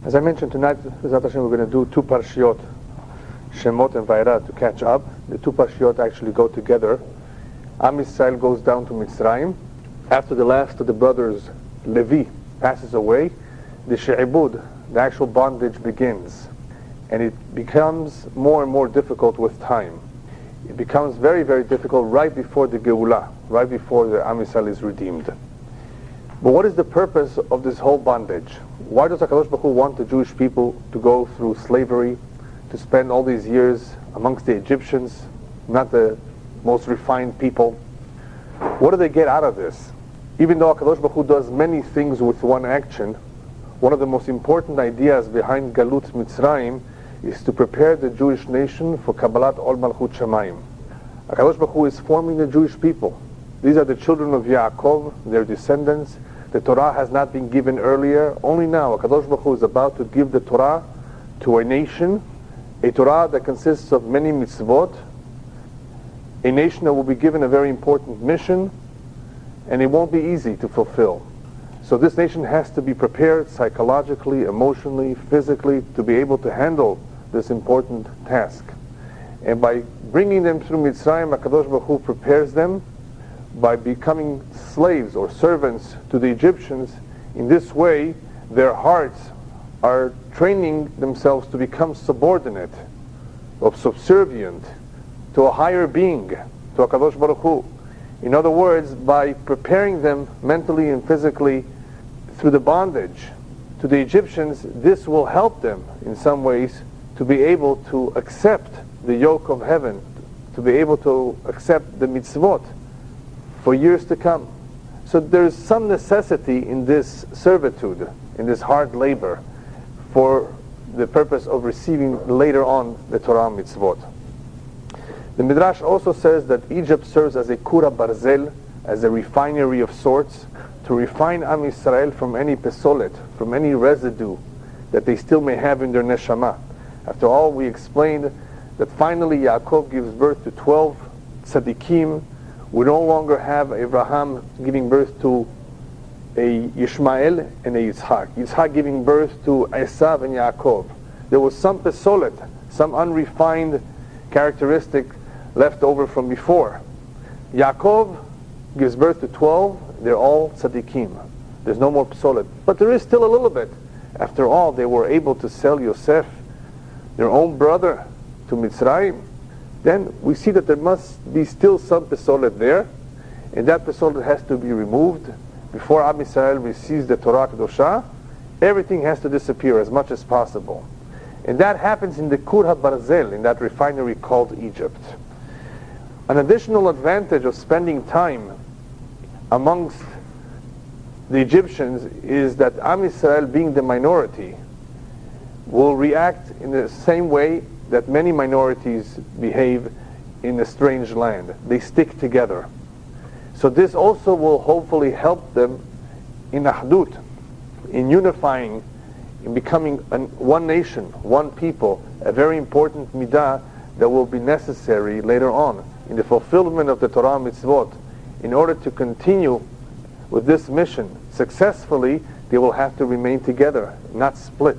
As I mentioned tonight, we're going to do two Parashiot, Shemot and Vaera, to catch up. The two Parashiot actually go together. Am Yisrael goes down to Mitzrayim. After the last of the brothers, Levi, passes away, the She'ibud, the actual bondage, begins. And it becomes more and more difficult with time. It becomes very, very difficult right before the Geulah, right before the Am Yisrael is redeemed. But what is the purpose of this whole bondage? Why does HaKadosh Baruch Hu want the Jewish people to go through slavery, to spend all these years amongst the Egyptians, not the most refined people? What do they get out of this? Even though HaKadosh Baruch Hu does many things with one action, one of the most important ideas behind Galut Mitzrayim is to prepare the Jewish nation for Kabbalat Ol Malchut Shamayim. HaKadosh Baruch Hu is forming the Jewish people. These are the children of Yaakov, their descendants. The Torah has not been given earlier. Only now, HaKadosh Baruch Hu is about to give the Torah to a nation, a Torah that consists of many mitzvot, a nation that will be given a very important mission, and it won't be easy to fulfill. So this nation has to be prepared psychologically, emotionally, physically, to be able to handle this important task. And by bringing them through Mitzrayim, HaKadosh Baruch Hu prepares them by becoming slaves or servants to the Egyptians. In this way, their hearts are training themselves to become subordinate, or subservient to a higher being, to HaKadosh Baruch Hu. In other words, by preparing them mentally and physically through the bondage to the Egyptians, this will help them in some ways to be able to accept the yoke of heaven, to be able to accept the mitzvot for years to come. So there's some necessity in this servitude, in this hard labor, for the purpose of receiving later on the Torah mitzvot. The Midrash also says that Egypt serves as a kura barzel, as a refinery of sorts, to refine Am Yisrael from any pesolet, from any residue that they still may have in their neshama. After all, we explained that finally Yaakov gives birth to 12 tzaddikim. We no longer have Abraham giving birth to a Ishmael and a Yitzhak. Yitzhak giving birth to Esav and Yaakov. There was some pesolet, some unrefined characteristic left over from before. Yaakov gives birth to 12. They're all tzaddikim. There's no more pesolet. But there is still a little bit. After all, they were able to sell Yosef, their own brother, to Mitzrayim. Then we see that there must be still some pesolet there, and that pesolet has to be removed. Before Am Yisrael receives the Torah Kedosha, everything has to disappear as much as possible. And that happens in the Kur HaBarzel, in that refinery called Egypt. An additional advantage of spending time amongst the Egyptians is that Am Yisrael, being the minority, will react in the same way that many minorities behave in a strange land. They stick together. So this also will hopefully help them in ahdut, in unifying, in becoming one nation, one people, a very important midah that will be necessary later on in the fulfillment of the Torah mitzvot. In order to continue with this mission successfully, they will have to remain together, not split.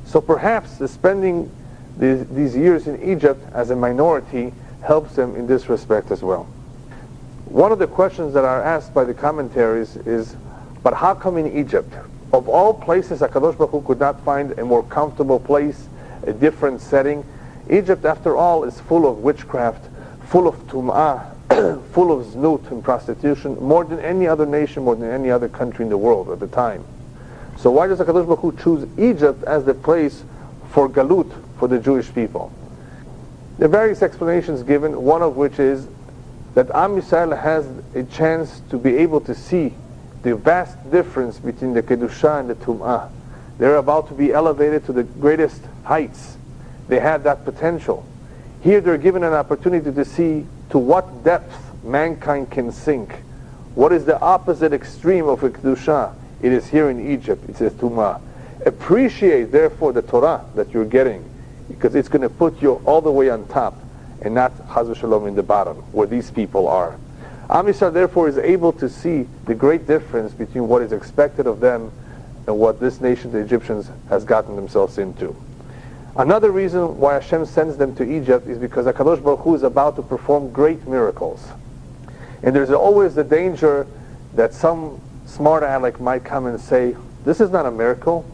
So perhaps the spending these years in Egypt as a minority helps them in this respect as well. One of the questions that are asked by the commentaries is, but how come in Egypt? Of all places, HaKadosh Baruch Hu could not find a more comfortable place, a different setting. Egypt, after all, is full of witchcraft, full of tum'ah, full of znut and prostitution, more than any other nation, more than any other country in the world at the time. So why does HaKadosh Baruch Hu choose Egypt as the place for galut, for the Jewish people? There are various explanations given, one of which is that Am Yisrael has a chance to be able to see the vast difference between the Kedusha and the Tum'ah. They're about to be elevated to the greatest heights. They have that potential. Here they're given an opportunity to see to what depth mankind can sink. What is the opposite extreme of a Kedusha? It is here in Egypt. It says Tum'ah. Appreciate, therefore, the Torah that you're getting, because it's going to put you all the way on top and not Chaz v'Shalom in the bottom, where these people are. Am Yisrael, therefore, is able to see the great difference between what is expected of them and what this nation, the Egyptians, has gotten themselves into. Another reason why Hashem sends them to Egypt is because HaKadosh Baruch Hu is about to perform great miracles. And there's always the danger that some smart aleck might come and say, this is not a miracle,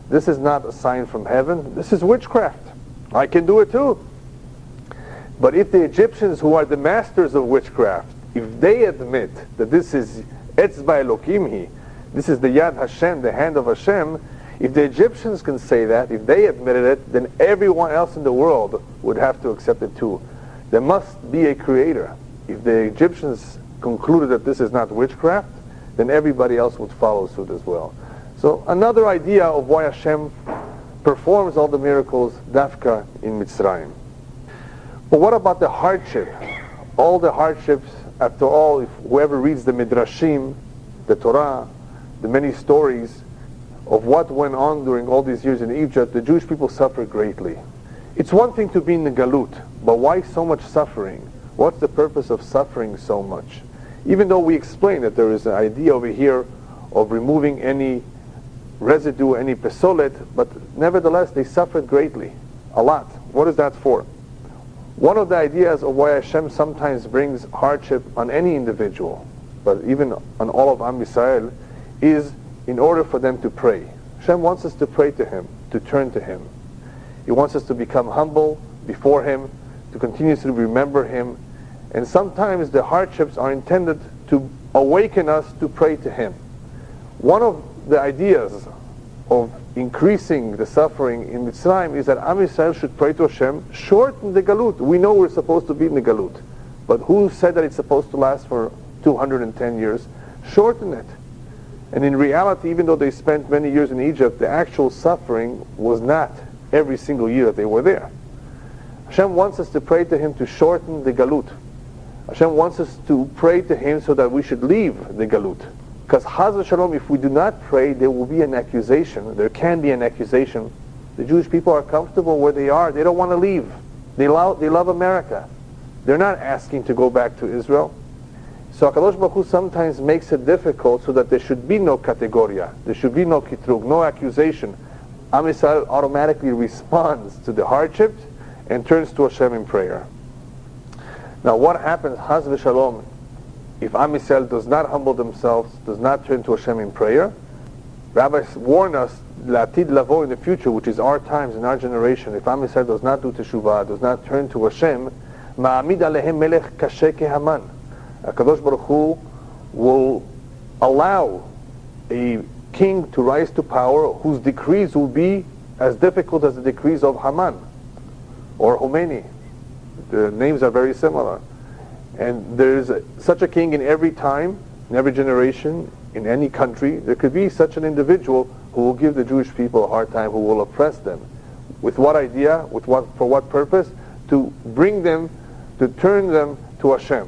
this is not a sign from heaven, this is witchcraft. I can do it too. But if the Egyptians, who are the masters of witchcraft, if they admit that this is Etzba Elokimhi, this is the Yad Hashem, the hand of Hashem, if the Egyptians can say that, if they admitted it, then everyone else in the world would have to accept it too. There must be a creator. If the Egyptians concluded that this is not witchcraft, then everybody else would follow suit as well. So another idea of why Hashem performs all the miracles, Dafka in Mitzrayim. But what about the hardship? All the hardships, after all, if whoever reads the Midrashim, the Torah, the many stories of what went on during all these years in Egypt, the Jewish people suffered greatly. It's one thing to be in the Galut, but why so much suffering? What's the purpose of suffering so much? Even though we explain that there is an idea over here of removing any residue, any pesolet, but nevertheless they suffered greatly, a lot. What is that for? One of the ideas of why Hashem sometimes brings hardship on any individual, but even on all of Am Yisrael, is in order for them to pray. Hashem wants us to pray to Him, to turn to Him. He wants us to become humble before Him, to continuously remember Him, and sometimes the hardships are intended to awaken us to pray to Him. One of the ideas of increasing the suffering in Mitzrayim is that Am Yisrael should pray to Hashem, shorten the Galut. We know we're supposed to be in the Galut, but who said that it's supposed to last for 210 years? Shorten it. And in reality, even though they spent many years in Egypt, the actual suffering was not every single year that they were there. Hashem wants us to pray to Him to shorten the Galut. Hashem wants us to pray to Him so that we should leave the Galut. Because Chaz v'Shalom, if we do not pray, there will be an accusation. There can be an accusation. The Jewish people are comfortable where they are. They don't want to leave. They love America. They're not asking to go back to Israel. So HaKadosh Baruch Hu sometimes makes it difficult so that there should be no categoria. There should be no kitrug, no accusation. Am Yisrael automatically responds to the hardship and turns to Hashem in prayer. Now what happens, Chaz v'Shalom, if Am Yisrael does not humble themselves, does not turn to Hashem in prayer? Rabbis warn us, L'atid lavo, in the future, which is our times, in our generation, if Am Yisrael does not do teshuvah, does not turn to Hashem, ma'amid alehem melech kashe kehaman. HaKadosh Baruch Hu will allow a king to rise to power whose decrees will be as difficult as the decrees of Haman or Khomeini. The names are very similar. And there's such a king in every time, in every generation, in any country. There could be such an individual who will give the Jewish people a hard time, who will oppress them. With what idea? For what purpose? To bring them, to turn them to Hashem.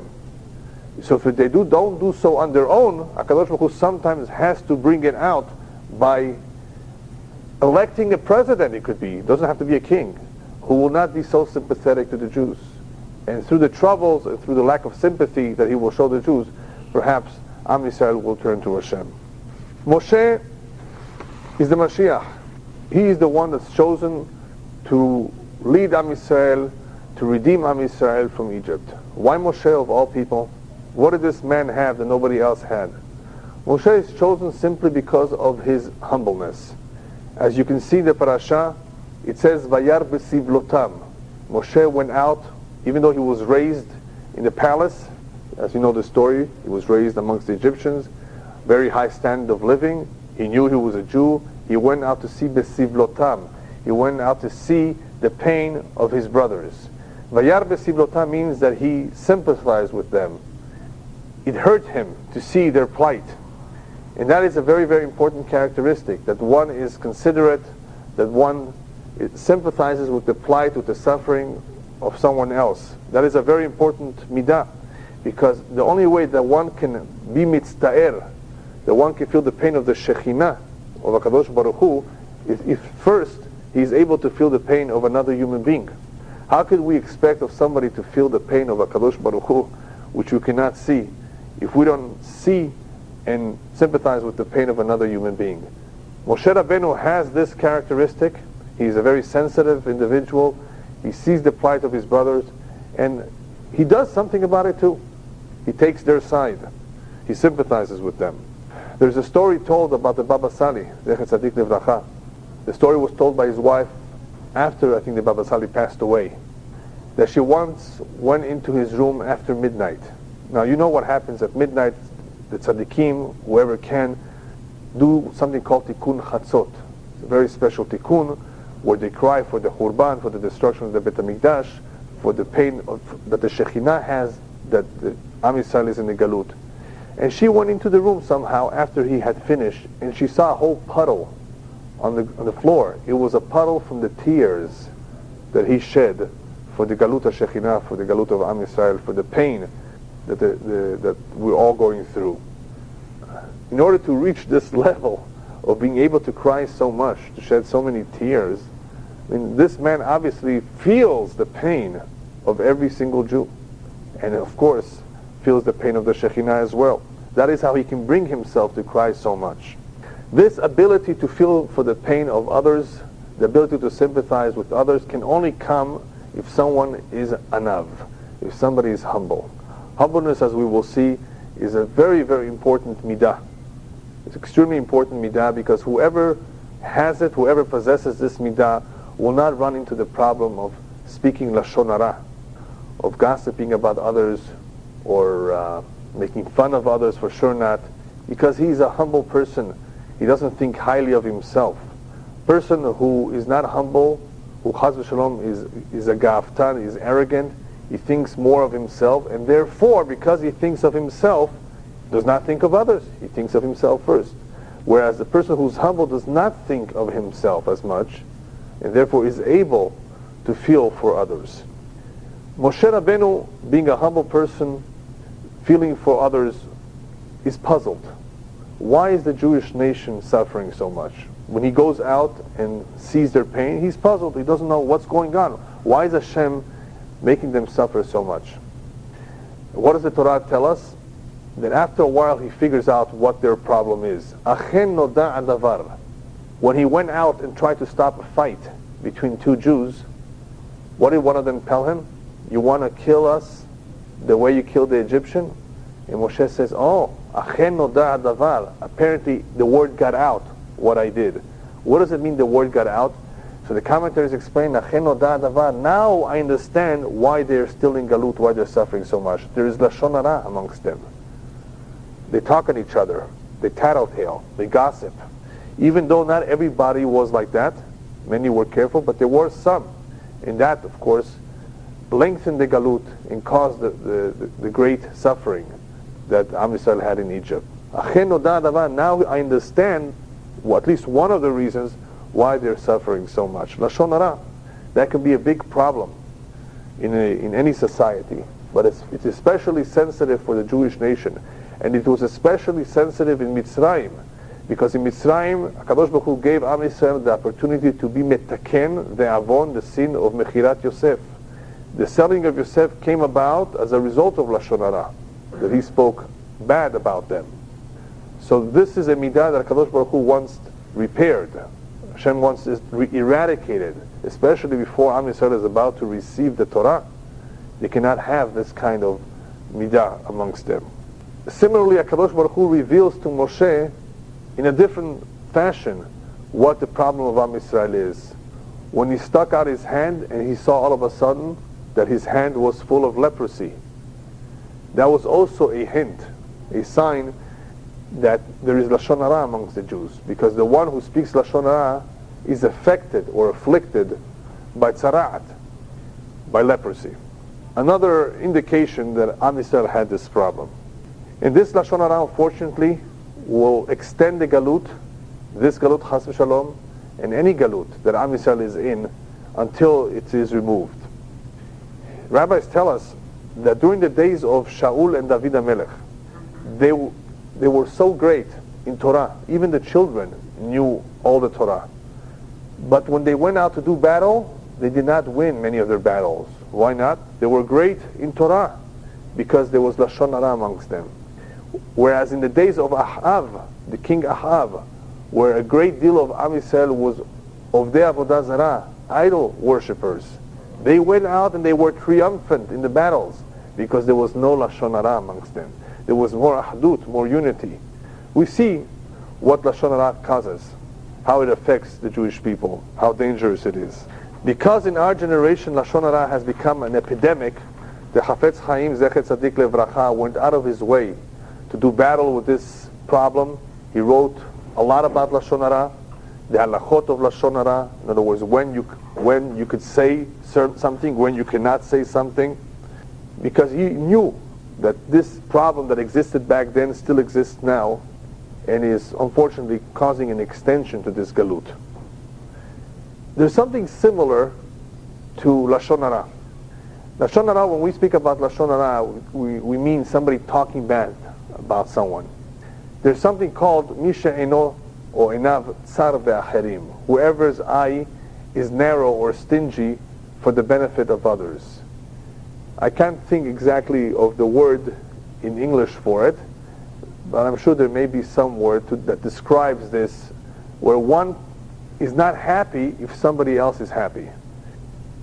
So if they don't do so on their own, HaKadosh Baruch Hu sometimes has to bring it out by electing a president. It could be, it doesn't have to be a king, who will not be so sympathetic to the Jews. And through the troubles and through the lack of sympathy that he will show the Jews, perhaps Am Yisrael will turn to Hashem. Moshe is the Mashiach. He is the one that's chosen to lead Am Yisrael, to redeem Am Yisrael from Egypt. Why Moshe of all people? What did this man have that nobody else had? Moshe is chosen simply because of his humbleness. As you can see in the Parashat, it says, Vayar b'sivlotam. Moshe went out, even though he was raised in the palace. As you know the story, he was raised amongst the Egyptians, very high standard of living. He knew he was a Jew. He went out to see b'sivlotam. He went out to see the pain of his brothers. Vayar b'sivlotam means that he sympathized with them. It hurt him to see their plight. And that is a very, very important characteristic, that one is considerate, that one sympathizes with the plight, with the suffering of someone else. That is a very important midah, because the only way that one can be mitzta'er, that one can feel the pain of the Shekhinah, of HaKadosh Baruch Hu, is if first he is able to feel the pain of another human being. How could we expect of somebody to feel the pain of HaKadosh Baruch Hu, which you cannot see, if we don't see and sympathize with the pain of another human being? Moshe Rabbeinu has this characteristic. He's a very sensitive individual. He sees the plight of his brothers, and he does something about it too. He takes their side. He sympathizes with them. There's a story told about the Baba Sali, Zecher Tzadik Livracha. The story was told by his wife after, I think, the Baba Sali passed away, that she once went into his room after midnight. Now, you know what happens at midnight. The tzaddikim, whoever can, do something called tikkun chatzot. It's a very special tikkun where they cry for the Khurban, for the destruction of the Bet HaMikdash, for the pain that the Shekhinah has, that the Am Yisrael is in the Galut. And she went into the room somehow after he had finished, and she saw a whole puddle on the floor. It was a puddle from the tears that he shed for the Galut of Shekhinah, for the Galut of Am Yisrael, for the pain that that we're all going through. In order to reach this level of being able to cry so much, to shed so many tears, I mean, this man obviously feels the pain of every single Jew, and of course feels the pain of the Shekhinah as well. That is how he can bring himself to cry so much. This ability to feel for the pain of others, the ability to sympathize with others, can only come if someone is anav, if somebody is humble. Humbleness, as we will see, is a very, very important midah. It's extremely important midah, because whoever has it, whoever possesses this midah, will not run into the problem of speaking lashon hara, of gossiping about others, or making fun of others, for sure not, because he's a humble person. He doesn't think highly of himself. Person who is not humble, who chas v'shalom is a gaftan, is arrogant, he thinks more of himself, and therefore, because he thinks of himself, does not think of others. He thinks of himself first. Whereas the person who's humble does not think of himself as much, and therefore is able to feel for others. Moshe Rabbeinu, being a humble person, feeling for others, is puzzled. Why is the Jewish nation suffering so much? When he goes out and sees their pain, he's puzzled. He doesn't know what's going on. Why is Hashem making them suffer so much? What does the Torah tell us? That after a while he figures out what their problem is. Achen noda adavar. When he went out and tried to stop a fight between two Jews, what did one of them tell him? You want to kill us the way you killed the Egyptian? And Moshe says, oh, achen noda adavar. Apparently the word got out, what I did. What does it mean the word got out? So the commentaries explain, achen noda adavar. Now I understand why they're still in Galut, why they're suffering so much. There is lashon hara amongst them. They talk on each other, they tattletale, they gossip. Even though not everybody was like that, many were careful, but there were some. And that, of course, lengthened the Galut and caused the great suffering that Am Yisrael had in Egypt. Now I understand, at least one of the reasons why they're suffering so much. Lashon hara, that can be a big problem in any society, but it's especially sensitive for the Jewish nation. And it was especially sensitive in Mitzrayim, because in Mitzrayim, HaKadosh Baruch Hu gave Am Yisrael the opportunity to be metaken, the avon, the sin of Mechirat Yosef. The selling of Yosef came about as a result of Lashon hara, that he spoke bad about them. So this is a midah that HaKadosh Baruch Hu once repaired. Hashem wants it eradicated, especially before Am Yisrael is about to receive the Torah. They cannot have this kind of midah amongst them. Similarly, HaKadosh Baruch Hu reveals to Moshe in a different fashion what the problem of Am Yisrael is. When he stuck out his hand and he saw all of a sudden that his hand was full of leprosy, that was also a hint, a sign that there is Lashon hara amongst the Jews, because the one who speaks Lashon hara is affected or afflicted by tzara'at, by leprosy. Another indication that Am Yisrael had this problem. And this Lashon hara, unfortunately, will extend the Galut, this Galut chas v'shalom, and any Galut that Am Yisrael is in, until it is removed. Rabbis tell us that during the days of Shaul and David HaMelech, they were so great in Torah, even the children knew all the Torah. But when they went out to do battle, they did not win many of their battles. Why not? They were great in Torah, because there was Lashon hara amongst them. Whereas in the days of Ahav, the king Ahav, where a great deal of Am Yisrael was Ovdei Avodah Zarah, idol worshippers. They went out and they were triumphant in the battles because there was no Lashon Hara amongst them. There was more Ahdut, more unity. We see what Lashon Hara causes, how it affects the Jewish people, how dangerous it is. Because in our generation Lashon Hara has become an epidemic, the Chafetz Chaim Zecher Tzadik Levracha went out of his way to do battle with this problem. He wrote a lot about Lashon Hara, the halachot of Lashon Hara, in other words, when you could say something, when you cannot say something, because he knew that this problem that existed back then still exists now, and is unfortunately causing an extension to this galut. There's something similar to Lashon Hara. Lashon Hara, when we speak about Lashon Hara, we mean somebody talking bad about someone. There's something called Misha Eno or Enav Tsar Be'acherim, whoever's eye is narrow or stingy for the benefit of others. I can't think exactly of the word in English for it, but I'm sure there may be some word that describes this, where one is not happy if somebody else is happy.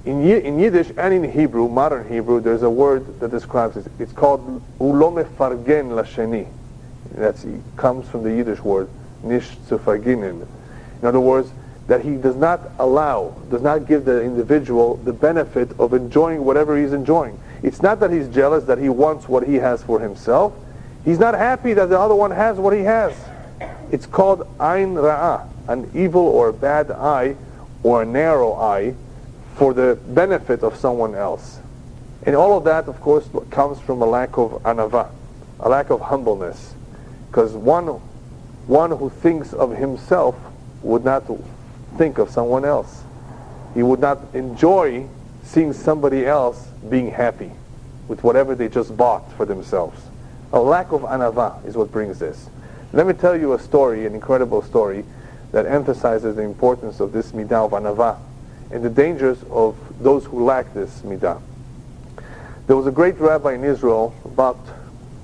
In Yiddish and in Hebrew, modern Hebrew, there's a word that describes it. It's called Ulo Mefargen Lasheni. It comes from the Yiddish word Nish Tzufarginen. In other words, that he does not give the individual the benefit of enjoying whatever he's enjoying. It's not that he's jealous, that he wants what he has for himself. He's not happy that the other one has what he has. It's called Ain Ra'ah, an evil or a bad eye or a narrow eye for the benefit of someone else. And all of that, of course, comes from a lack of anava, a lack of humbleness. Because one who thinks of himself would not think of someone else. He would not enjoy seeing somebody else being happy with whatever they just bought for themselves. A lack of anava is what brings this. Let me tell you a story, an incredible story, that emphasizes the importance of this midah of anava and the dangers of those who lack this midah. There was a great rabbi in Israel about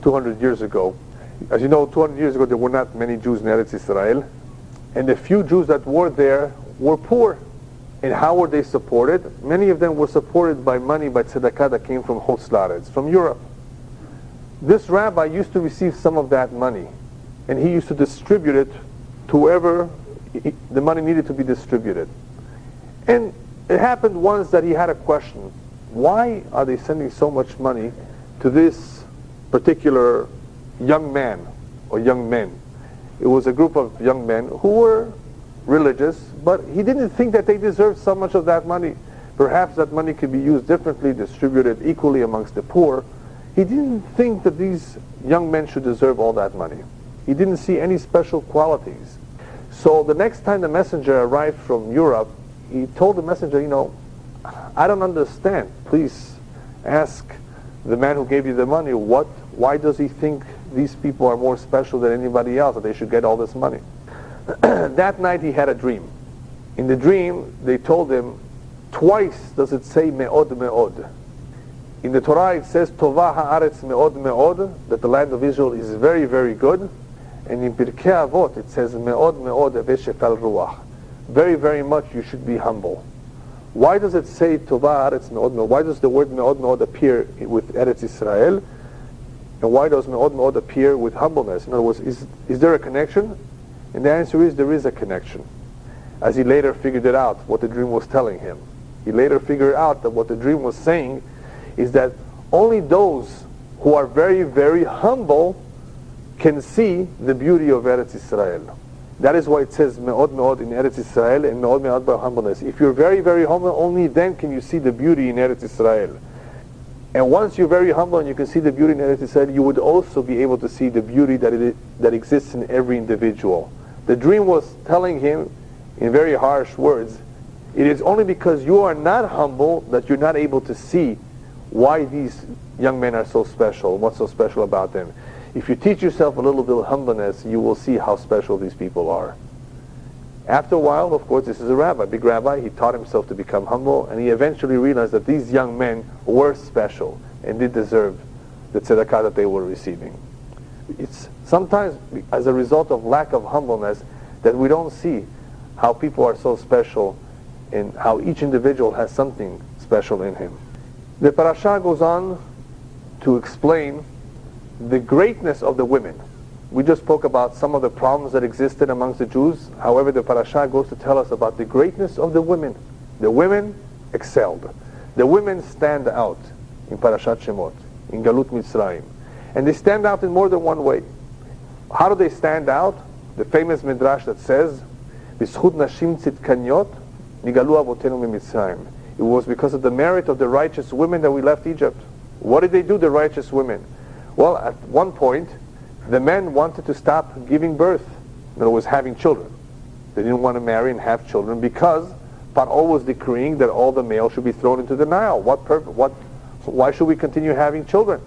200 years ago. As you know, 200 years ago there were not many Jews in Eretz Israel, and the few Jews that were there were poor. And how were they supported? Many of them were supported by money, by tzedakah that came from Chutz La'aretz, from Europe. This rabbi used to receive some of that money, and he used to distribute it to whoever the money needed to be distributed. And it happened once that he had a question. Why are they sending so much money to this particular young man or young men? It was a group of young men who were religious, but he didn't think that they deserved so much of that money. Perhaps that money could be used differently, distributed equally amongst the poor. He didn't think that these young men should deserve all that money. He didn't see any special qualities. So the next time the messenger arrived from Europe, he told the messenger, I don't understand. Please ask the man who gave you the money, why does he think these people are more special than anybody else, that they should get all this money? That night he had a dream. In the dream, they told him, twice does it say me'od me'od. In the Torah it says, Tova ha'aretz me'od me'od, that the land of Israel is very, very good. And in Pirkei Avot it says, me'od me'od veshefal ruach. Very, very much you should be humble. Why does it say Tova ha'aretz me'od me'od? Why does the word me'od me'od appear with Eretz Israel? And why does me'od me'od appear with humbleness? In other words, is there a connection? And the answer is, there is a connection. As he later figured it out, what the dream was telling him. He later figured out that what the dream was saying is that only those who are very, very humble can see the beauty of Eretz Israel. That is why it says me'od me'od in Eretz Israel and me'od me'od by humbleness. If you're very, very humble, only then can you see the beauty in Eretz Israel. And once you're very humble and you can see the beauty in Eretz Israel, you would also be able to see the beauty that exists in every individual. The dream was telling him, in very harsh words, it is only because you are not humble that you're not able to see why these young men are so special, what's so special about them. If you teach yourself a little bit of humbleness, you will see how special these people are. After a while, of course, this is a rabbi, big rabbi, he taught himself to become humble, and he eventually realized that these young men were special and did deserve the tzedakah that they were receiving. It's sometimes as a result of lack of humbleness that we don't see how people are so special and how each individual has something special in him. The parasha goes on to explain the greatness of the women. We just spoke about some of the problems that existed amongst the Jews. However, the parasha goes to tell us about the greatness of the women. The women excelled. The women stand out in Parashat Shemot, in Galut Mitzrayim. And they stand out in more than one way. How do they stand out? The famous midrash that says, "B'zchut nashim tzidkaniot nigalu avotenu mimitzrayim." It was because of the merit of the righteous women that we left Egypt. What did they do, the righteous women? Well, at one point, the men wanted to stop giving birth. In other words, having children. They didn't want to marry and have children because Paro was decreeing that all the males should be thrown into the Nile. Why should we continue having children?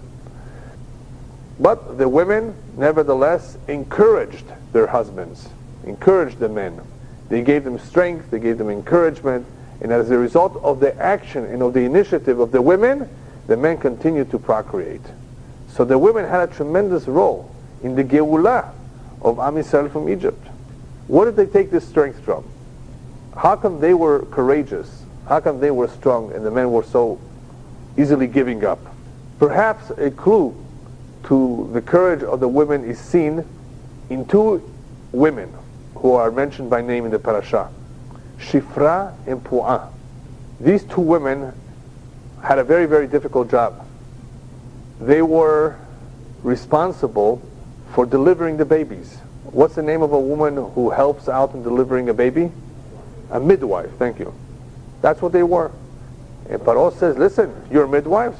But the women, nevertheless, encouraged their husbands, encouraged the men. They gave them strength, they gave them encouragement, and as a result of the action and of the initiative of the women, the men continued to procreate. So the women had a tremendous role in the Geulah of Am Yisrael from Egypt. Where did they take this strength from? How come they were courageous? How come they were strong and the men were so easily giving up? Perhaps a clue to the courage of the women is seen in two women who are mentioned by name in the parasha, Shifra and Pu'ah. These two women had a very, very difficult job. They were responsible for delivering the babies. What's the name of a woman who helps out in delivering a baby? A midwife, thank you. That's what they were. And Paro says, listen, you're midwives.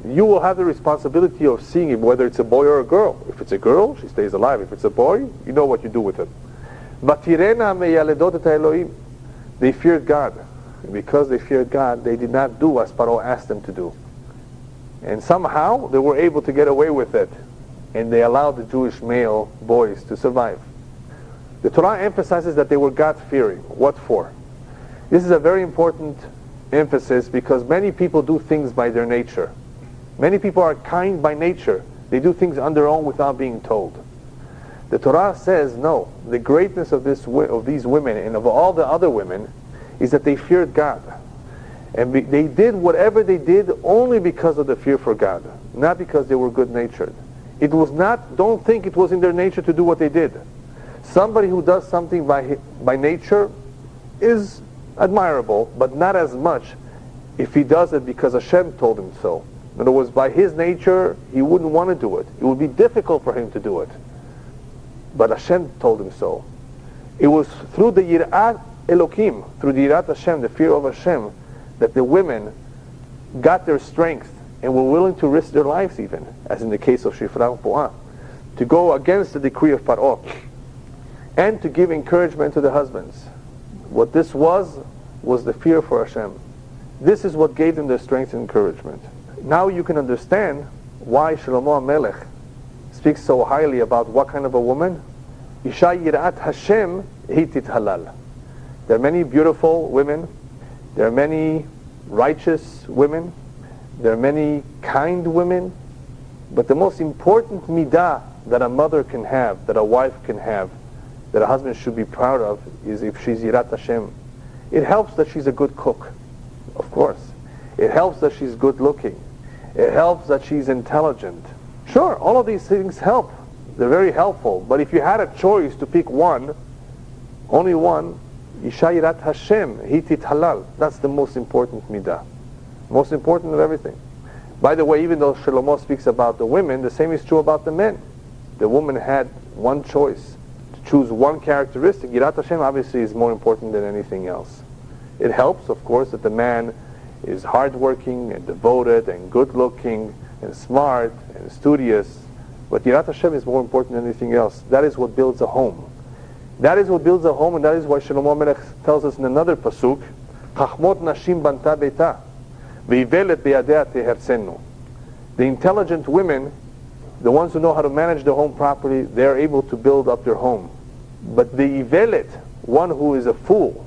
You will have the responsibility of seeing whether it's a boy or a girl. If it's a girl, she stays alive. If it's a boy, you know what you do with him. They feared God. And because they feared God, they did not do as Paro asked them to do. And somehow they were able to get away with it. And they allowed the Jewish male boys to survive. The Torah emphasizes that they were God-fearing. What for? This is a very important emphasis because many people do things by their nature. Many people are kind by nature. They do things on their own without being told. The Torah says, no, the greatness of these women and of all the other women is that they feared God. And they did whatever they did only because of the fear for God, not because they were good-natured. It was not, don't think it was in their nature to do what they did. Somebody who does something by nature is admirable, but not as much if he does it because Hashem told him so. In other words, by his nature, he wouldn't want to do it. It would be difficult for him to do it. But Hashem told him so. It was through the Yirat Elokim, through the Yirat Hashem, the fear of Hashem, that the women got their strength and were willing to risk their lives even, as in the case of Shifra and Pu'ah, to go against the decree of Paro and to give encouragement to the husbands. What this was the fear for Hashem. This is what gave them their strength and encouragement. Now you can understand why Shlomo HaMelech speaks so highly about what kind of a woman? Isha Yirat Hashem Hitit Halal. There are many beautiful women. There are many righteous women. There are many kind women. But the most important midah that a mother can have, that a wife can have, that a husband should be proud of, is if she's Yirat Hashem. It helps that she's a good cook, of course. It helps that she's good looking. It helps that she's intelligent. Sure, all of these things help. They're very helpful. But if you had a choice to pick one, only one, Isha Yirat Hashem, Hitit Halal. That's the most important midah. Most important of everything. By the way, even though Shlomo speaks about the women, the same is true about the men. The woman had one choice. To choose one characteristic. Yirat Hashem obviously is more important than anything else. It helps, of course, that the man is hardworking and devoted and good-looking and smart and studious. But Yirat Hashem is more important than anything else. That is what builds a home. That is what builds a home, and that is why Shlomo Melech tells us in another pasuk, Chachmot nashim banta beita, v'ivelet beyadea tehersenu. The intelligent women, the ones who know how to manage their home properly, they are able to build up their home. But the ivelet, one who is a fool,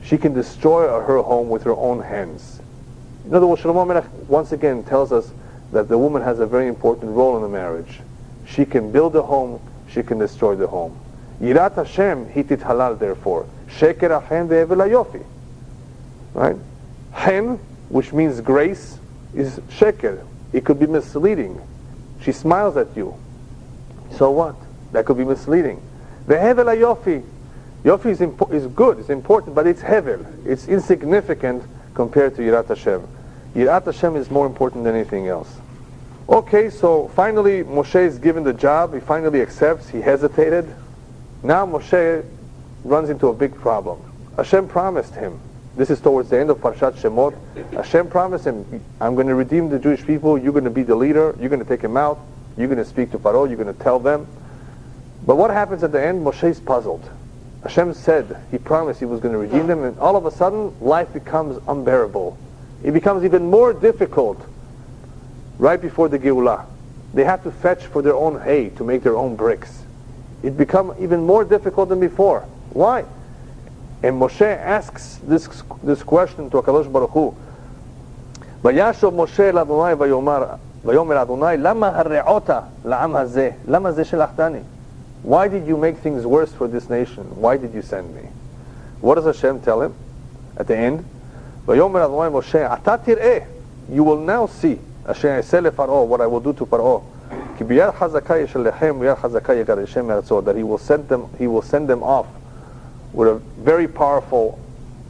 she can destroy her home with her own hands. In other words, Shlomo Melech once again tells us that the woman has a very important role in the marriage. She can build a home, she can destroy the home. Yirat Hashem hitit halal, therefore. Sheker achen ve'evel hayofi. Right? Hen, which means grace, is sheker. It could be misleading. She smiles at you. So what? That could be misleading. Ve'evel hayofi. Yofi is good, it's important, but it's hevel. It's insignificant compared to Yirat Hashem. Yirat Hashem is more important than anything else. Okay, so finally Moshe is given the job. He finally accepts. He hesitated. Now Moshe runs into a big problem. Hashem promised him. This is towards the end of Parashat Shemot. Hashem promised him, I'm going to redeem the Jewish people. You're going to be the leader. You're going to take him out. You're going to speak to Paro. You're going to tell them. But what happens at the end? Moshe's puzzled. Hashem said, He promised He was going to redeem them, and all of a sudden, life becomes unbearable. It becomes even more difficult right before the Geulah. They have to fetch for their own hay to make their own bricks. It becomes even more difficult than before. Why? And Moshe asks this question to HaKadosh Baruch Hu. Vayashov Moshe l'Adonai vayomer Adonai lama harre'ota la'am hazeh lama zeh shelachtani. Why did you make things worse for this nation? Why did you send me? What does Hashem tell him at the end? Vayomer Adonai Moshe ata tir'eh. You will now see Asher yaseh leParo, what I will do to Paro. Ki biyad chazaka yeshelechem v'yad chazaka yegareshem me'aretzo. That He will send them off with a very powerful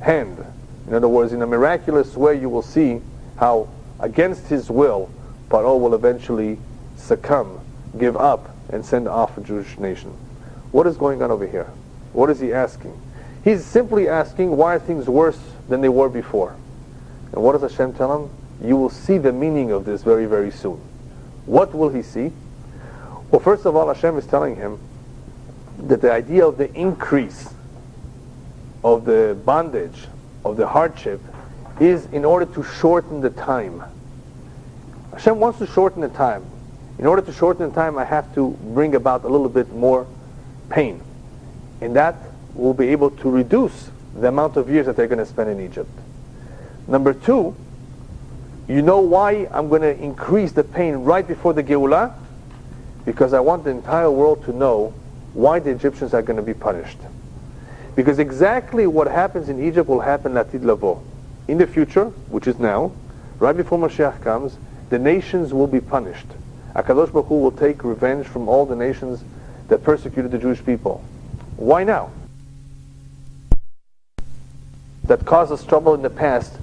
hand. In other words, in a miraculous way, you will see how, against His will, Paro will eventually succumb, give up, and send off a Jewish nation. What is going on over here? What is he asking? He's simply asking, why are things worse than they were before? And what does Hashem tell him? You will see the meaning of this very, very soon. What will he see? Well, first of all, Hashem is telling him that the idea of the increase of the bondage, of the hardship, is in order to shorten the time. Hashem wants to shorten the time. In order to shorten the time, I have to bring about a little bit more pain. And that will be able to reduce the amount of years that they're going to spend in Egypt. Number two, you know why I'm going to increase the pain right before the Geulah? Because I want the entire world to know why the Egyptians are going to be punished. Because exactly what happens in Egypt will happen Latid Lavo. In the future, which is now, right before Mashiach comes, the nations will be punished. HaKadosh Baruch Hu will take revenge from all the nations that persecuted the Jewish people. Why now? That caused us trouble in the past,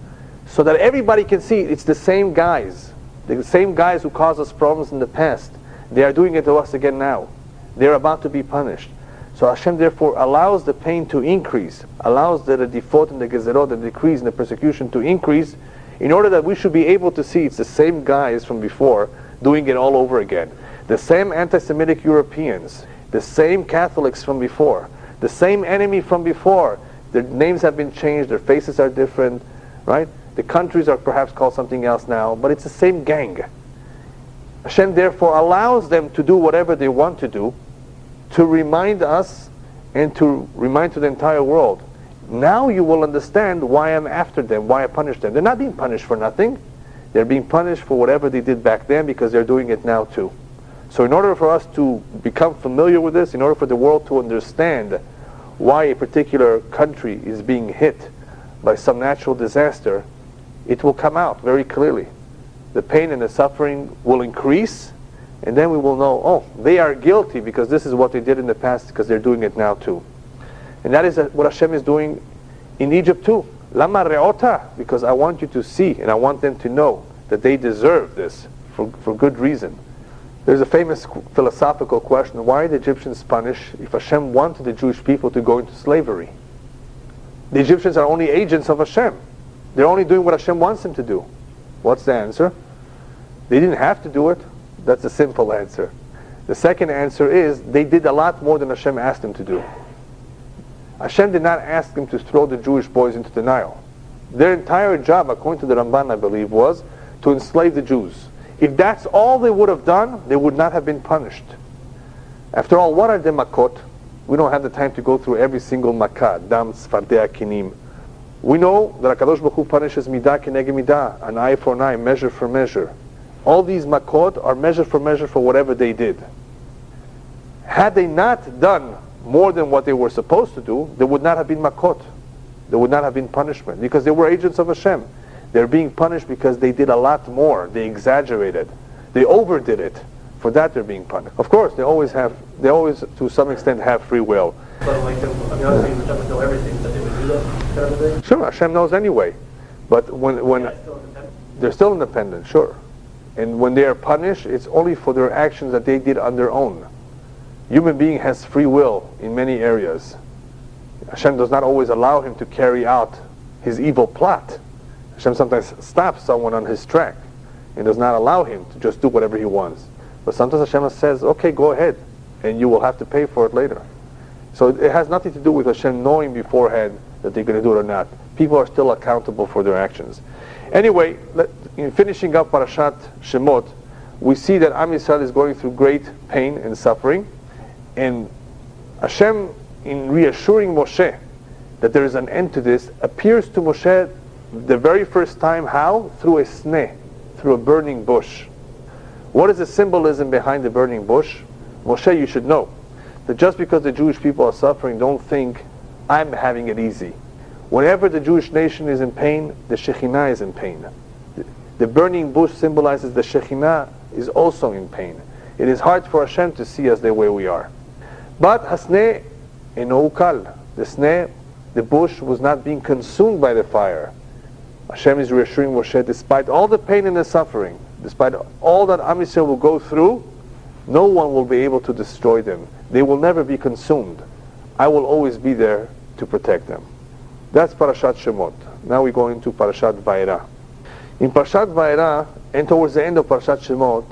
so that everybody can see it's the same guys who caused us problems in the past. They are doing it to us again now. They're about to be punished. So Hashem therefore allows the pain to increase, allows the default and the gezerot, the decrease and the persecution to increase, in order that we should be able to see it's the same guys from before doing it all over again. The same anti-Semitic Europeans, the same Catholics from before, the same enemy from before. Their names have been changed, their faces are different, right? The countries are perhaps called something else now, but it's the same gang. Hashem therefore allows them to do whatever they want to do, to remind us and to remind to the entire world. Now you will understand why I'm after them, why I punish them. They're not being punished for nothing. They're being punished for whatever they did back then, because they're doing it now too. So in order for us to become familiar with this, in order for the world to understand why a particular country is being hit by some natural disaster, it will come out very clearly. The pain and the suffering will increase, and then we will know, oh, they are guilty because this is what they did in the past, because they're doing it now too. And that is what Hashem is doing in Egypt too. Lama re'ota, because I want you to see and I want them to know that they deserve this for good reason. There's a famous philosophical question: why are the Egyptians punished if Hashem wanted the Jewish people to go into slavery? The Egyptians are only agents of Hashem. They're only doing what Hashem wants them to do. What's the answer? They didn't have to do it. That's a simple answer. The second answer is they did a lot more than Hashem asked them to do. Hashem did not ask them to throw the Jewish boys into the Nile. Their entire job, according to the Ramban, I believe, was to enslave the Jews. If that's all they would have done, they would not have been punished. After all, what are the makot? We don't have the time to go through every single makah, dam, sfardea, kinim. We know that HaKadosh Baruch Hu punishes midah keneged midah, an eye for an eye, measure for measure. All these makot are measure for whatever they did. Had they not done more than what they were supposed to do, there would not have been makot. There would not have been punishment, because they were agents of Hashem. They're being punished because they did a lot more. They exaggerated. They overdid it. For that they're being punished. Of course, they always to some extent have free will. But like, obviously Hashem would know everything, that they would do that kind of a thing? Sure, Hashem knows anyway. But when they're still independent, sure. And when they are punished, it's only for their actions that they did on their own. Human being has free will in many areas. Hashem does not always allow him to carry out his evil plot. Hashem sometimes stops someone on his track and does not allow him to just do whatever he wants. But sometimes Hashem says, okay, go ahead, and you will have to pay for it later. So it has nothing to do with Hashem knowing beforehand that they're going to do it or not. People are still accountable for their actions. Anyway, in finishing up Parashat Shemot, we see that Am Yisrael is going through great pain and suffering, and Hashem, in reassuring Moshe that there is an end to this, appears to Moshe the very first time. How? Through a sneh, through a burning bush. What is the symbolism behind the burning bush? Moshe, you should know that just because the Jewish people are suffering, don't think I'm having it easy. Whenever the Jewish nation is in pain, the Shekhinah is in pain. The burning bush symbolizes the Shekhinah is also in pain. It is hard for Hashem to see us the way we are. But Hasneh eno ukal. The sneh, the bush, was not being consumed by the fire. Hashem is reassuring Moshe, despite all the pain and the suffering, despite all that Am Yisrael will go through, no one will be able to destroy them. They will never be consumed. I will always be there to protect them. That's Parashat Shemot. Now we go into Parashat Vaera. In Parashat Vaera, and towards the end of Parashat Shemot,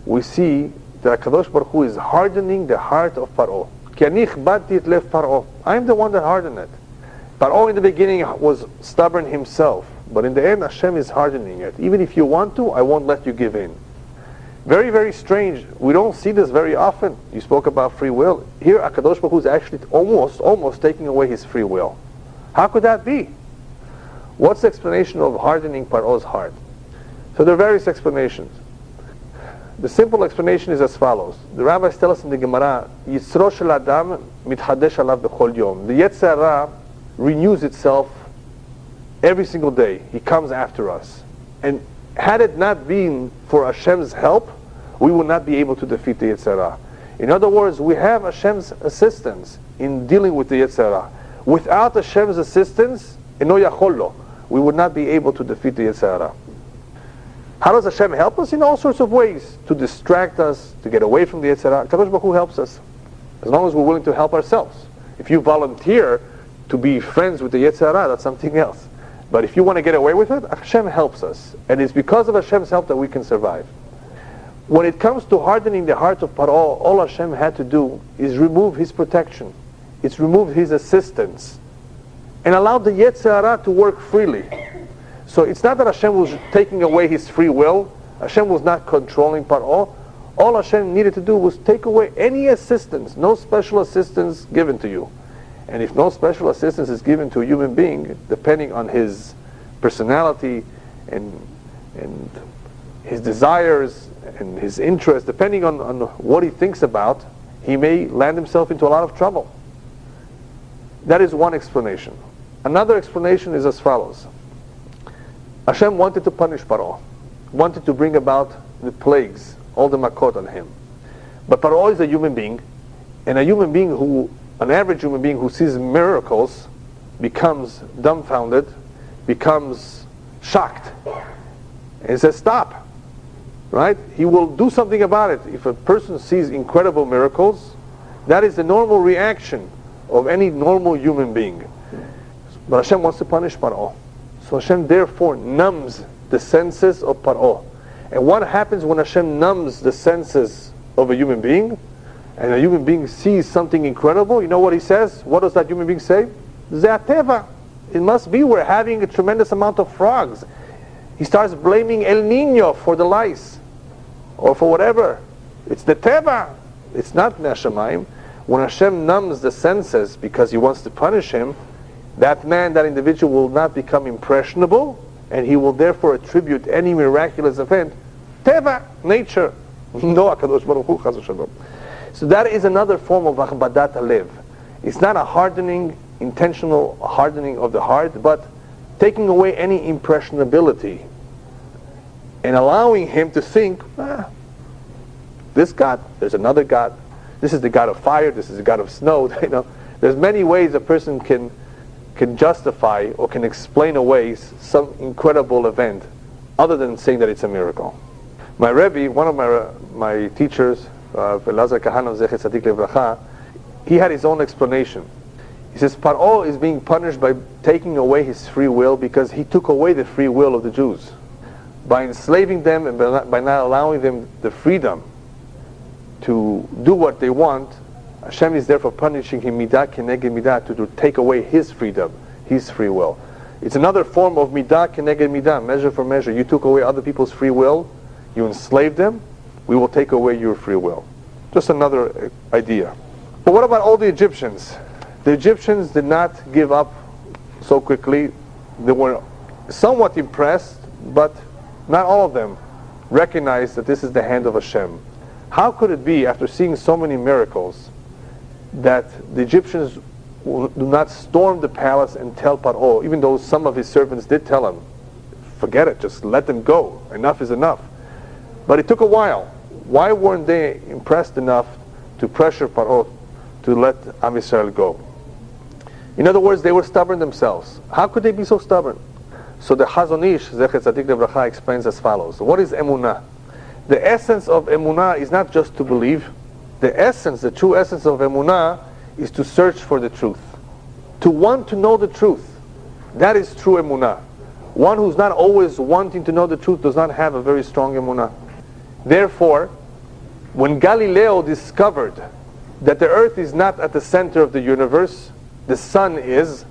we see that HaKadosh Baruch Hu is hardening the heart of Paro. Ki ani chbadti et lev Paro. I am the one that hardened it. Paro in the beginning was stubborn himself, but in the end Hashem is hardening it. Even if you want to, I won't let you give in. Very, very strange. We don't see this very often. You spoke about free will. Here HaKadosh Baruch Hu is actually almost taking away his free will. How could that be? What's the explanation of hardening Paro's heart? So there are various explanations. The simple explanation is as follows. The rabbis tell us in the Gemara, Yitzro shel Adam mitchadesh alav b'chol yom. The Yetzer Hara renews itself every single day. He comes after us. And had it not been for Hashem's help, we would not be able to defeat the Yetzer Hara. In other words, we have Hashem's assistance in dealing with the Yetzer Hara. Without Hashem's assistance, eno yachollo, we would not be able to defeat the Yetzer Hara. How does Hashem help us? In all sorts of ways. To distract us, to get away from the Yetzer Hara. HaKadosh Baruch Hu helps us. As long as we're willing to help ourselves. If you volunteer to be friends with the Yetzer Hara, that's something else. But if you want to get away with it, Hashem helps us. And it's because of Hashem's help that we can survive. When it comes to hardening the heart of Paro, all Hashem had to do is remove his protection. It's remove his assistance. And allow the Yetzer Hara to work freely. So it's not that Hashem was taking away his free will. Hashem was not controlling Paro. All Hashem needed to do was take away any assistance, no special assistance given to you. And if no special assistance is given to a human being, depending on his personality and his desires and his interests, depending on what he thinks about, he may land himself into a lot of trouble. That is one explanation. Another explanation is as follows. Hashem wanted to punish Paro, wanted to bring about the plagues, all the makot on him. But Paro is a human being, and an average human being who sees miracles becomes dumbfounded, becomes shocked, and says, stop. Right? He will do something about it. If a person sees incredible miracles, that is the normal reaction of any normal human being. But Hashem wants to punish Paro. So Hashem therefore numbs the senses of Paro. And what happens when Hashem numbs the senses of a human being, and a human being sees something incredible? You know what he says? What does that human being say? Ze'ateva. It must be we're having a tremendous amount of frogs. He starts blaming El Nino for the lice, or for whatever. It's the teva. It's not Neshamayim. When Hashem numbs the senses because he wants to punish him, that man, that individual will not become impressionable, and he will therefore attribute any miraculous event, teva, nature. No HaKadosh Baruch Hu, Chas v'Shalom. So that is another form of achbadat halev. It's not a hardening, intentional hardening of the heart, but taking away any impressionability and allowing him to think, this God, there's another God. This is the God of fire, this is the God of snow. There's many ways a person can justify or can explain away some incredible event other than saying that it's a miracle. My Rebbe, one of my teachers, Elazar Kahana Zechet Tzadik Levracha, he had his own explanation. He says Paro is being punished by taking away his free will because he took away the free will of the Jews. By enslaving them and by not allowing them the freedom to do what they want, Hashem is therefore punishing him midah keneged midah to take away his freedom, his free will. It's another form of midah keneged midah, measure for measure. You took away other people's free will, you enslaved them, we will take away your free will. Just another idea. But what about all the Egyptians? The Egyptians did not give up so quickly. They were somewhat impressed, but not all of them recognized that this is the hand of Hashem. How could it be, after seeing so many miracles, that the Egyptians do not storm the palace and tell Paro, even though some of his servants did tell him, forget it, just let them go, enough is enough. But it took a while. Why weren't they impressed enough to pressure Paro to let Am Yisrael go? In other words, they were stubborn themselves. How could they be so stubborn? So the Chazon Ish, Zechet Tzadik Levracha, explains as follows. What is emunah? The essence of emunah is not just to believe. The essence, the true essence of emunah is to search for the truth. To want to know the truth. That is true emunah. One who's not always wanting to know the truth does not have a very strong emunah. Therefore, when Galileo discovered that the earth is not at the center of the universe, the sun is,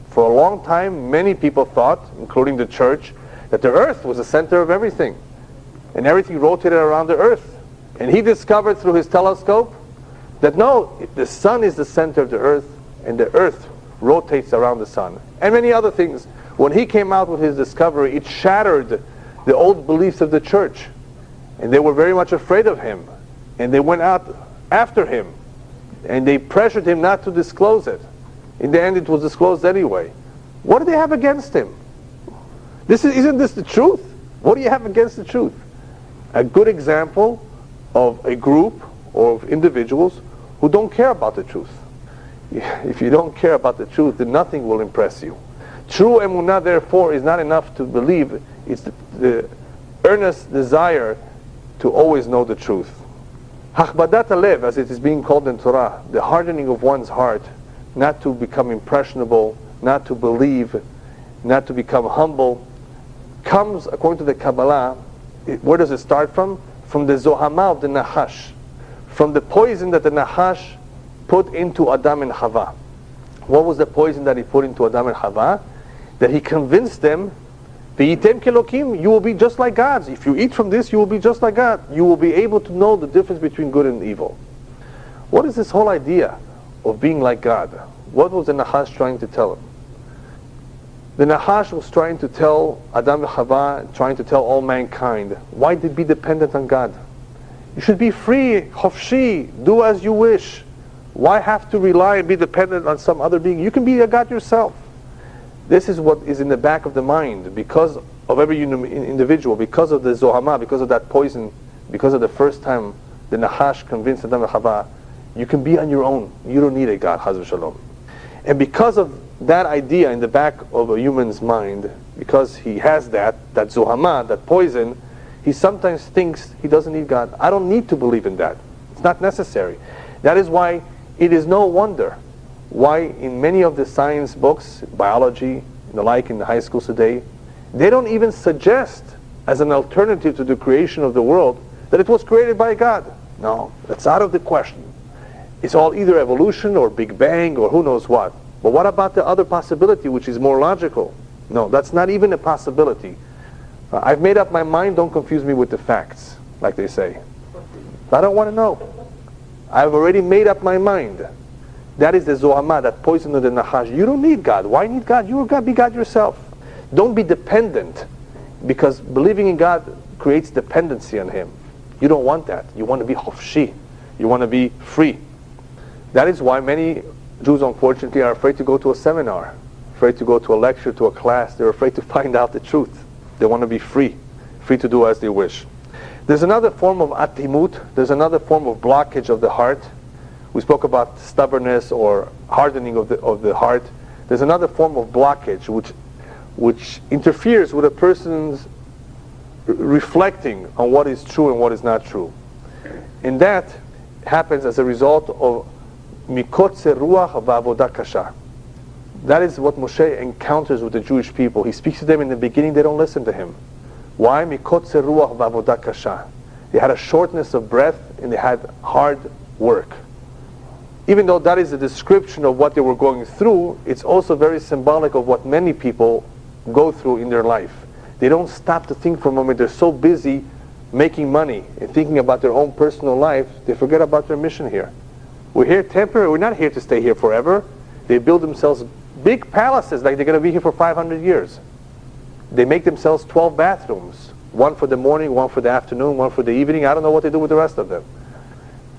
for a long time many people thought, including the church, that the earth was the center of everything. And everything rotated around the earth. And he discovered through his telescope that no, the sun is the center of the earth, and the earth rotates around the sun. And many other things. When he came out with his discovery, it shattered the old beliefs of the church. And they were very much afraid of him. And they went out after him. And they pressured him not to disclose it. In the end, it was disclosed anyway. What do they have against him? Isn't this the truth? What do you have against the truth? A good example of a group or of individuals who don't care about the truth. If you don't care about the truth, then nothing will impress you. True emunah, therefore, is not enough to believe. It's the earnest desire to always know the truth. Hachbadat alev, as it is being called in Torah, the hardening of one's heart, not to become impressionable, not to believe, not to become humble, comes, according to the Kabbalah, where does it start from? From the Zohama of the Nahash, from the poison that the Nahash put into Adam and Chava. What was the poison that he put into Adam and Chava? That he convinced them, V'yitem kelokim, you will be just like gods. If you eat from this, you will be just like God. You will be able to know the difference between good and evil. What is this whole idea of being like God? What was the Nahash trying to tell him? The Nahash was trying to tell Adam and Chava, trying to tell all mankind, why did be dependent on God? You should be free, chofshi, do as you wish. Why have to rely and be dependent on some other being? You can be a God yourself. This is what is in the back of the mind, because of every individual, because of the Zohama, because of that poison, because of the first time the Nahash convinced Adam and Chava, you can be on your own. You don't need a God, Chaz v'shalom. And because of that idea in the back of a human's mind, because he has that Zohama, that poison, he sometimes thinks he doesn't need God. I don't need to believe in that. It's not necessary. That is why it is no wonder why in many of the science books, biology, and the like in the high schools today, they don't even suggest as an alternative to the creation of the world that it was created by God. No, that's out of the question. It's all either evolution or Big Bang or who knows what. But what about the other possibility, which is more logical? No, that's not even a possibility. I've made up my mind, don't confuse me with the facts, like they say. I don't want to know. I've already made up my mind. That is the Zohama, that poison of the Nahash. You don't need God. Why need God? You are God, be God yourself. Don't be dependent, because believing in God creates dependency on Him. You don't want that. You want to be chofshi. You want to be free. That is why many Jews, unfortunately, are afraid to go to a seminar, afraid to go to a lecture, to a class. They're afraid to find out the truth. They want to be free to do as they wish. There's another form of atimut. There's another form of blockage of the heart. We spoke about stubbornness or hardening of the heart. There's another form of blockage which interferes with a person's reflecting on what is true and what is not true. And that happens as a result of mikotze ruach va'avodah kasha. That is what Moshe encounters with the Jewish people. He speaks to them in the beginning, they don't listen to him. Why? Mikotze ruach va'avodah kasha. They had a shortness of breath and they had hard work. Even though that is a description of what they were going through, it's also very symbolic of what many people go through in their life. They don't stop to think for a moment. They're so busy making money and thinking about their own personal life, they forget about their mission here. We're here temporary. We're not here to stay here forever. They build themselves big palaces like they're going to be here for 500 years. They make themselves 12 bathrooms. One for the morning, one for the afternoon, one for the evening. I don't know what they do with the rest of them.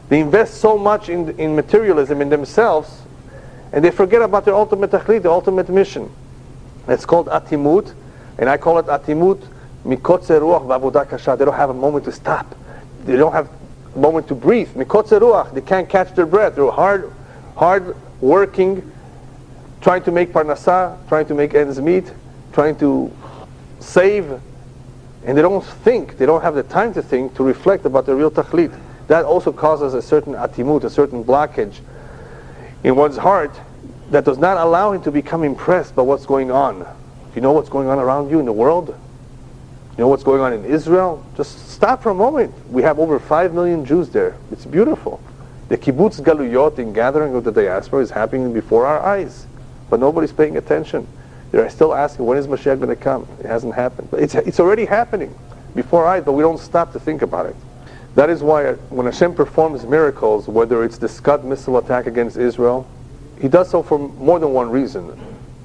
They invest so much in materialism in themselves, and they forget about their ultimate tachlit, the ultimate mission. It's called atimut, and I call it atimut mikotze ruach va'avodah kasha. They don't have a moment to stop. They don't have a moment to breathe. Mikotze ruach, they can't catch their breath. They're hard working, trying to make parnasah, trying to make ends meet, trying to save, and they don't think, they don't have the time to think, to reflect about the real tachlit. That also causes a certain atimut, a certain blockage in one's heart that does not allow him to become impressed by what's going on. You know what's going on around you in the world? You know what's going on in Israel? Just stop for a moment. We have over 5 million Jews there. It's beautiful. The kibbutz galuyot, in gathering of the diaspora, is happening before our eyes. But nobody's paying attention. They're still asking, when is Mashiach going to come? It hasn't happened. But it's already happening before our eyes, but we don't stop to think about it. That is why when Hashem performs miracles, whether it's the Scud missile attack against Israel, He does so for more than one reason.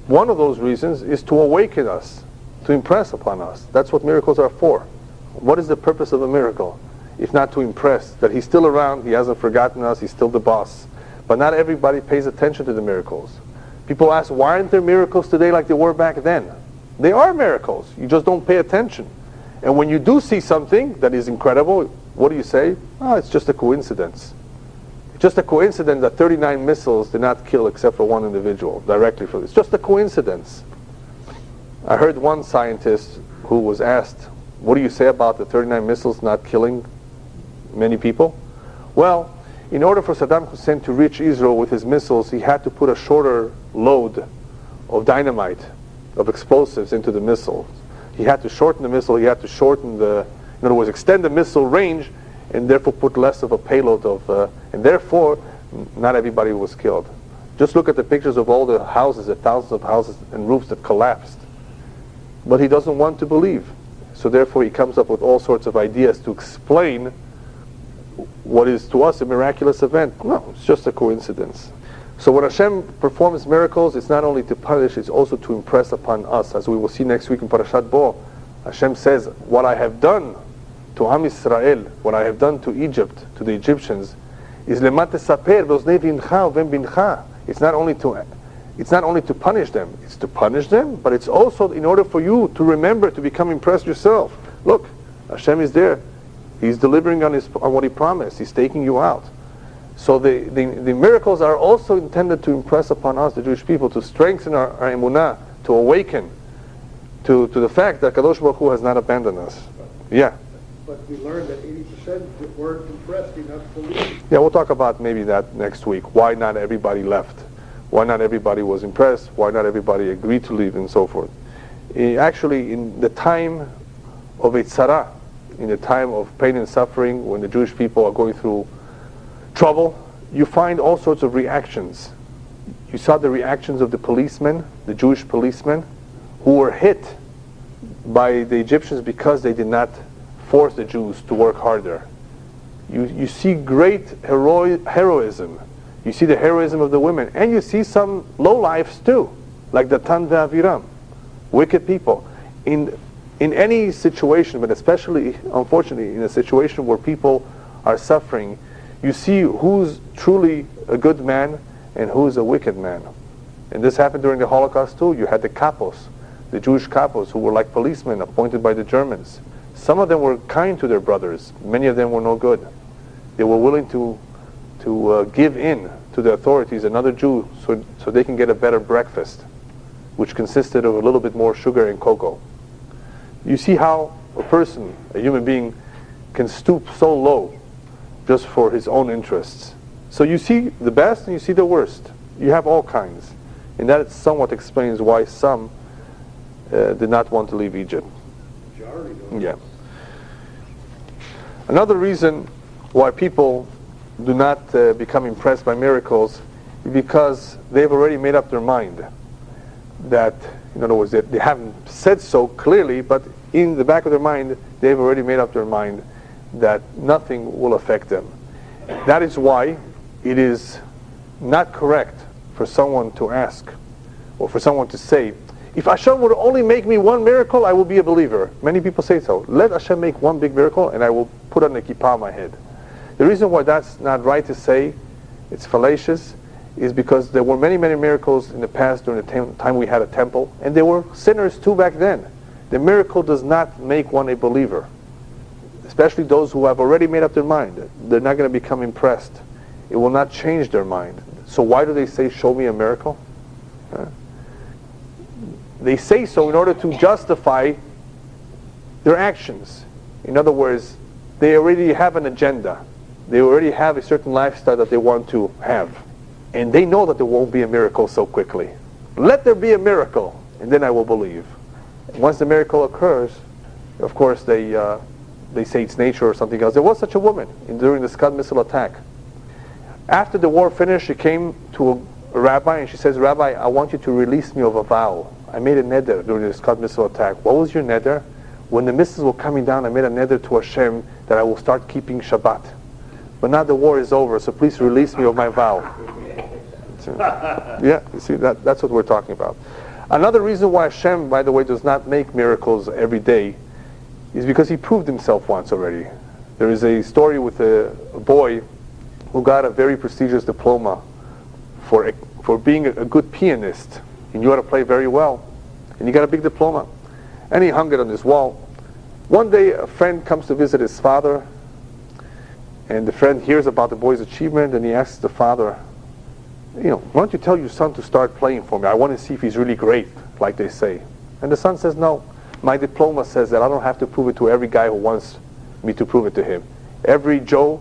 One of those reasons is to awaken us, to impress upon us. That's what miracles are for. What is the purpose of a miracle? If not to impress, that He's still around, He hasn't forgotten us, He's still the boss. But not everybody pays attention to the miracles. People ask, why aren't there miracles today like they were back then? They are miracles, you just don't pay attention. And when you do see something that is incredible, what do you say? Oh, it's just a coincidence. It's just a coincidence that 39 missiles did not kill except for one individual directly for this. It's just a coincidence. I heard one scientist who was asked, what do you say about the 39 missiles not killing many people? Well, in order for Saddam Hussein to reach Israel with his missiles, he had to put a shorter load of dynamite, of explosives into the missiles. He had to shorten the missile, he had to shorten in other words, extend the missile range, and therefore put less of a payload and therefore not everybody was killed. Just look at the pictures of all the houses, the thousands of houses and roofs that collapsed. But he doesn't want to believe. So therefore he comes up with all sorts of ideas to explain what is to us a miraculous event. No, it's just a coincidence. So when Hashem performs miracles, it's not only to punish, it's also to impress upon us. As we will see next week in Parashat Bo, Hashem says, what I have done to Am Yisrael, what I have done to Egypt, to the Egyptians, is lemat tesaper v'oznei bincha uven bincha. It's not only to punish them, it's to punish them, but it's also in order for you to remember, to become impressed yourself. Look, Hashem is there. He's delivering on what He promised. He's taking you out. So the miracles are also intended to impress upon us, the Jewish people, to strengthen our emunah, to awaken to the fact that Kadosh Baruch Hu has not abandoned us. Yeah. But we learned that 80% weren't impressed enough to leave. Yeah, we'll talk about maybe that next week. Why not everybody left? Why not everybody was impressed? Why not everybody agreed to leave and so forth? Actually, in the time of Eitzara, in the time of pain and suffering, when the Jewish people are going through trouble, you find all sorts of reactions. You saw the reactions of the policemen, the Jewish policemen, who were hit by the Egyptians because they did not force the Jews to work harder. You see great heroism. You see the heroism of the women, and you see some lowlifes too, like the Datan ve'Aviram, wicked people. In any situation, but especially, unfortunately, in a situation where people are suffering, you see who's truly a good man and who is a wicked man. And this happened during the Holocaust too. You had the kapos, the Jewish kapos, who were like policemen appointed by the Germans. Some of them were kind to their brothers. Many of them were no good. They were willing to give in to the authorities, another Jew, so they can get a better breakfast, which consisted of a little bit more sugar and cocoa. You see how a person, a human being, can stoop so low just for his own interests. So you see the best and you see the worst. You have all kinds. And that somewhat explains why some did not want to leave Egypt. Majority don't. Yeah. Another reason why people do not become impressed by miracles is because they've already made up their mind that, in other words, they haven't said so clearly, but in the back of their mind, they've already made up their mind that nothing will affect them. That is why it is not correct for someone to ask, or for someone to say, if Hashem would only make me one miracle, I will be a believer. Many people say so. Let Hashem make one big miracle and I will put on a kippah on my head. The reason why that's not right to say, it's fallacious, is because there were many, many miracles in the past during the time we had a temple, and there were sinners too back then. The miracle does not make one a believer, especially those who have already made up their mind. They're not going to become impressed. It will not change their mind. So why do they say, show me a miracle? They say so in order to justify their actions. In other words, they already have an agenda. They already have a certain lifestyle that they want to have. And they know that there won't be a miracle so quickly. Let there be a miracle, and then I will believe. And once the miracle occurs, of course they say it's nature or something else. There was such a woman during the Scud missile attack. After the war finished, she came to a rabbi and she says, Rabbi, I want you to release me of a vow. I made a neder during the Scud missile attack. What was your neder? When the missiles were coming down, I made a neder to Hashem that I will start keeping Shabbat. But now the war is over, so please release me of my vow. Yeah, you see, that's what we're talking about. Another reason why Hashem, by the way, does not make miracles every day is because he proved himself once already. There is a story with a boy who got a very prestigious diploma for being a good pianist. He knew how to play very well, and he got a big diploma. And he hung it on his wall. One day a friend comes to visit his father, and the friend hears about the boy's achievement, and he asks the father, why don't you tell your son to start playing for me? I want to see if he's really great, like they say. And the son says, no, my diploma says that I don't have to prove it to every guy who wants me to prove it to him. Every Joe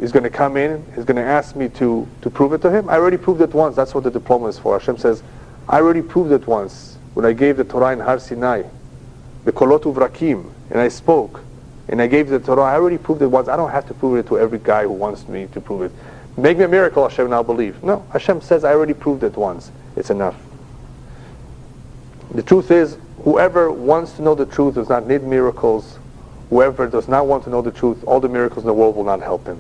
is going to come in, is going to ask me to prove it to him. I already proved it once. That's what the diploma is for. Hashem says, I already proved it once when I gave the Torah in Har Sinai, the Kolot Uvrakim, and I spoke, and I gave the Torah. I already proved it once. I don't have to prove it to every guy who wants me to prove it. Make me a miracle, Hashem, and I'll believe. No, Hashem says, I already proved it once. It's enough. The truth is, whoever wants to know the truth does not need miracles. Whoever does not want to know the truth, all the miracles in the world will not help him.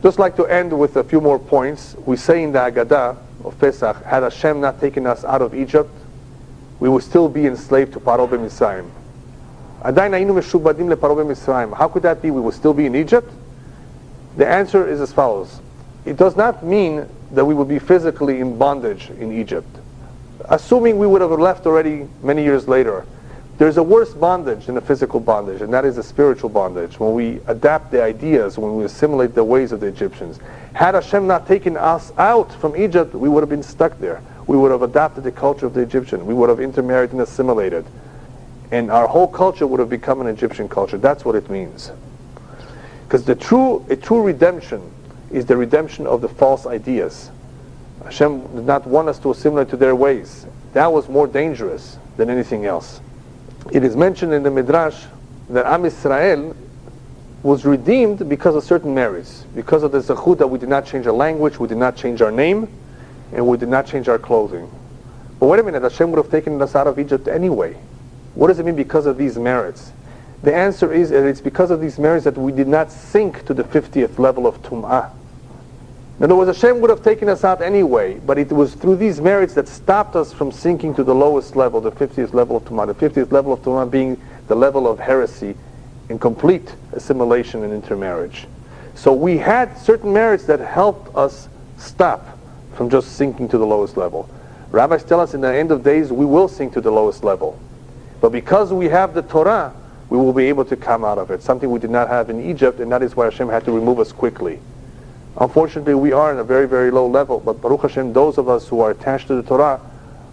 Just like to end with a few more points. We say in the Haggadah of Pesach, had Hashem not taken us out of Egypt, we would still be enslaved to Paro b'Mitzrayim. Adayin hayinu meshubadim leParo b'Mitzrayim. How could that be? We would still be in Egypt? The answer is as follows. It does not mean that we would be physically in bondage in Egypt. Assuming we would have left already many years later, there's a worse bondage than a physical bondage, and that is a spiritual bondage, when we adapt the ideas, when we assimilate the ways of the Egyptians. Had Hashem not taken us out from Egypt, we would have been stuck there. We would have adopted the culture of the Egyptian. We would have intermarried and assimilated. And our whole culture would have become an Egyptian culture. That's what it means. Because a true redemption is the redemption of the false ideas. Hashem did not want us to assimilate to their ways. That was more dangerous than anything else. It is mentioned in the Midrash that Am Yisrael was redeemed because of certain merits. Because of the zechut that we did not change our language, we did not change our name, and we did not change our clothing. But wait a minute, Hashem would have taken us out of Egypt anyway. What does it mean because of these merits? The answer is that it's because of these merits that we did not sink to the 50th level of Tum'ah. In other words, Hashem would have taken us out anyway, but it was through these merits that stopped us from sinking to the lowest level, the 50th level of Tum'ah. The 50th level of Tum'ah being the level of heresy and complete assimilation and intermarriage. So we had certain merits that helped us stop from just sinking to the lowest level. Rabbis tell us in the end of days we will sink to the lowest level. But because we have the Torah, we will be able to come out of it, something we did not have in Egypt, and that is why Hashem had to remove us quickly. Unfortunately, we are in a very, very low level, but Baruch Hashem, those of us who are attached to the Torah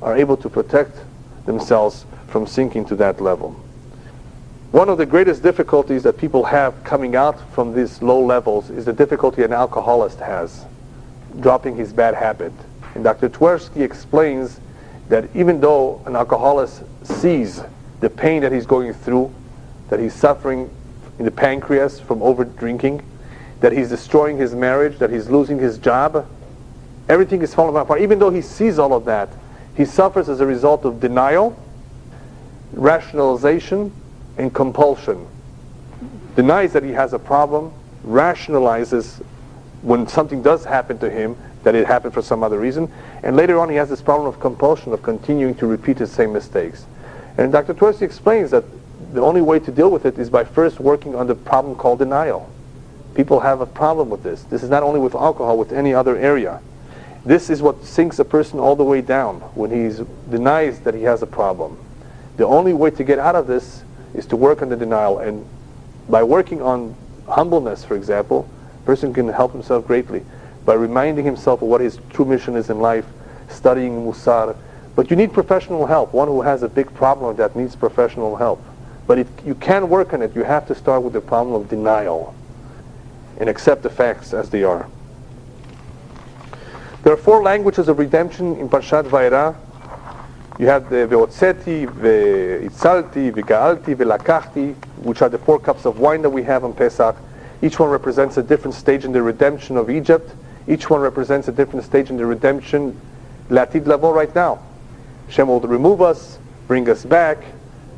are able to protect themselves from sinking to that level. One of the greatest difficulties that people have coming out from these low levels is the difficulty an alcoholist has, dropping his bad habit. And Dr. Twersky explains that even though an alcoholist sees the pain that he's going through, that he's suffering in the pancreas from over drinking, that he's destroying his marriage, that he's losing his job, everything is falling apart. Even though he sees all of that, he suffers as a result of denial, rationalization, and compulsion. Denies that he has a problem, rationalizes when something does happen to him that it happened for some other reason, and later on he has this problem of compulsion, of continuing to repeat the same mistakes. And Dr. Twersky explains that the only way to deal with it is by first working on the problem called denial. People have a problem with this. This is not only with alcohol, with any other area. This is what sinks a person all the way down, when he denies that he has a problem. The only way to get out of this is to work on the denial, and by working on humbleness, for example, a person can help himself greatly by reminding himself of what his true mission is in life, studying Musar. But you need professional help. One who has a big problem like that needs professional help. But you can work on it. You have to start with the problem of denial and accept the facts as they are. There are 4 languages of redemption in Parashat Vaera. You have the Ve'otzeti, Ve'itzalti, Ve'ga'alti, Ve'lakachti, which are the 4 cups of wine that we have on Pesach. Each one represents a different stage in the redemption of Egypt. Each one represents a different stage in the redemption Latid Lavo right now. Hashem will remove us, bring us back,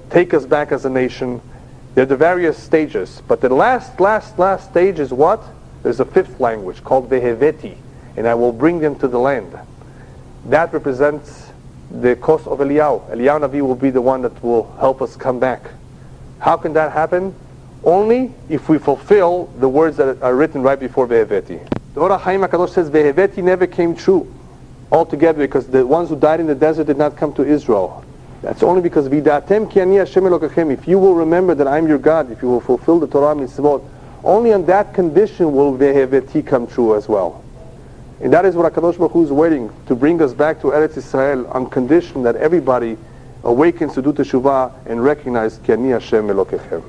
take us back as a nation. They're the various stages. But the last stage is what? There's a 5th language called Veheveti, and I will bring them to the land. That represents the cost of Elyahu. Elyahu Navi will be the one that will help us come back. How can that happen? Only if we fulfill the words that are written right before Veheveti. The Or HaChaim HaKadosh says Veheveti never came true altogether, because the ones who died in the desert did not come to Israel. That's only because Vidatem ki ani Hashem Elokechem. If you will remember that I'm your God, if you will fulfill the Torah mitzvot, only on that condition will Veheveti come true as well. And that is what HaKadosh Baruch Hu is waiting, to bring us back to Eretz Yisrael on condition that everybody awakens to do teshuvah and recognize ki ani Hashem Elokechem.